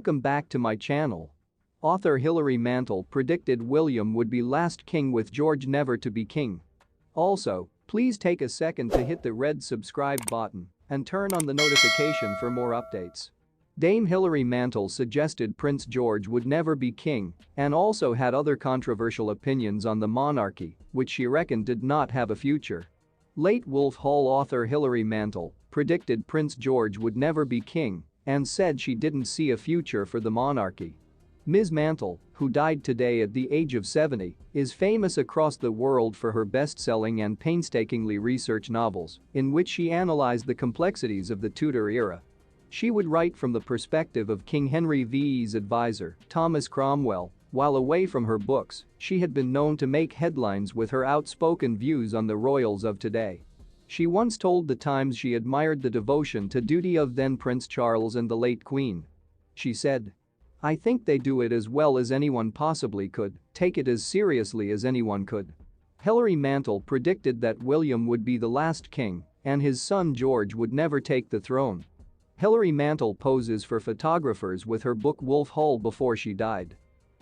Welcome back to my channel. Author Hilary Mantel predicted William would be last king with George never to be king. Also, please take a second to hit the red subscribe button and turn on the notification for more updates. Dame Hilary Mantel suggested Prince George would never be king and also had other controversial opinions on the monarchy, which she reckoned did not have a future. Late Wolf Hall author Hilary Mantel predicted Prince George would never be king and said she didn't see a future for the monarchy. Ms. Mantel, who died today at the age of 70, is famous across the world for her best-selling and painstakingly researched novels, in which she analyzed the complexities of the Tudor era. She would write from the perspective of King Henry VII's advisor, Thomas Cromwell. While away from her books, she had been known to make headlines with her outspoken views on the royals of today. She once told The Times she admired the devotion to duty of then Prince Charles and the late Queen. She said, "I think they do it as well as anyone possibly could, take it as seriously as anyone could." Hilary Mantel predicted that William would be the last king and his son George would never take the throne. Hilary Mantel poses for photographers with her book Wolf Hall before she died.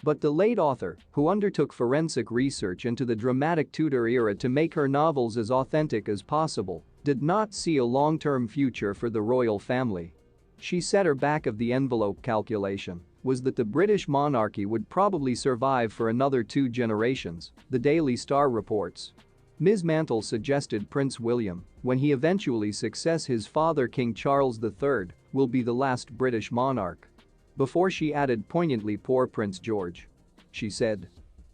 But the late author, who undertook forensic research into the dramatic Tudor era to make her novels as authentic as possible, did not see a long-term future for the royal family. She said her back-of-the-envelope calculation was that the British monarchy would probably survive for another 2 generations, the Daily Star reports. Ms. Mantel suggested Prince William, when he eventually succeeds his father King Charles III, will be the last British monarch. Before she added poignantly poor Prince George. She said,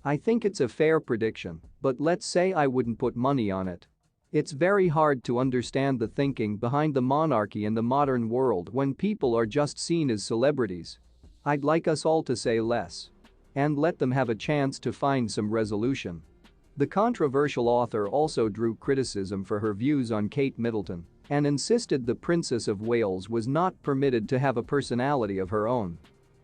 "I think it's a fair prediction, but let's say I wouldn't put money on it. It's very hard to understand the thinking behind the monarchy in the modern world when people are just seen as celebrities. I'd like us all to say less. And let them have a chance to find some resolution." The controversial author also drew criticism for her views on Kate Middleton and insisted the Princess of Wales was not permitted to have a personality of her own.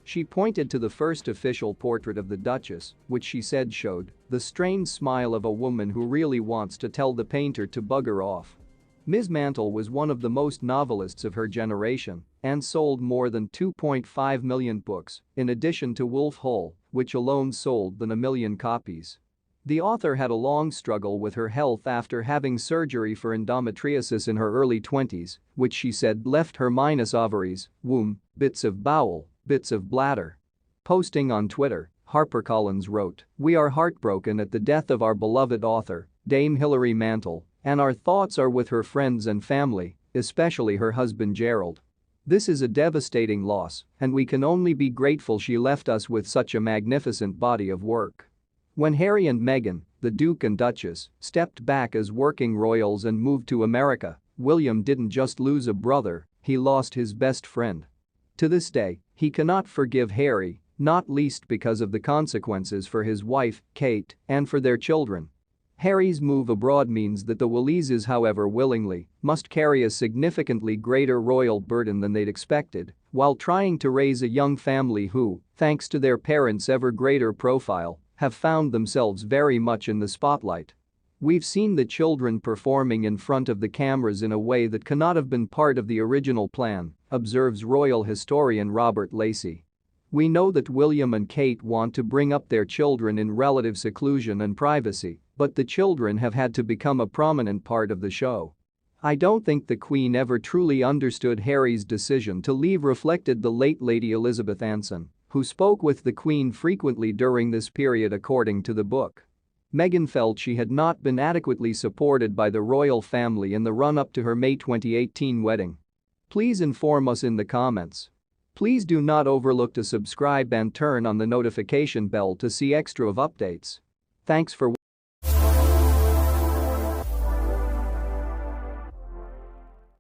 She pointed to the first official portrait of the Duchess, which she said showed the strained smile of a woman who really wants to tell the painter to bugger off. Ms. Mantel was one of the most novelists of her generation and sold more than 2.5 million books, in addition to Wolf Hall, which alone sold than 1 million copies. The author had a long struggle with her health after having surgery for endometriosis in her early 20s, which she said left her minus ovaries, womb, bits of bowel, bits of bladder. Posting on Twitter, HarperCollins wrote, "We are heartbroken at the death of our beloved author, Dame Hilary Mantel, and our thoughts are with her friends and family, especially her husband Gerald. This is a devastating loss, and we can only be grateful she left us with such a magnificent body of work." When Harry and Meghan, the Duke and Duchess, stepped back as working royals and moved to America, William didn't just lose a brother, he lost his best friend. To this day, he cannot forgive Harry, not least because of the consequences for his wife, Kate, and for their children. Harry's move abroad means that the Waleses, however willingly, must carry a significantly greater royal burden than they'd expected, while trying to raise a young family who, thanks to their parents' ever greater profile, have found themselves very much in the spotlight. We've seen the children performing in front of the cameras in a way that cannot have been part of the original plan, observes royal historian Robert Lacey. We know that William and Kate want to bring up their children in relative seclusion and privacy, but the children have had to become a prominent part of the show. I don't think the Queen ever truly understood Harry's decision to leave, reflected the late Lady Elizabeth Anson, who spoke with the Queen frequently during this period according to the book. Meghan felt she had not been adequately supported by the royal family in the run-up to her May 2018 wedding. Please inform us in the comments. Please do not overlook to subscribe and turn on the notification bell to see extra of updates. Thanks for watching.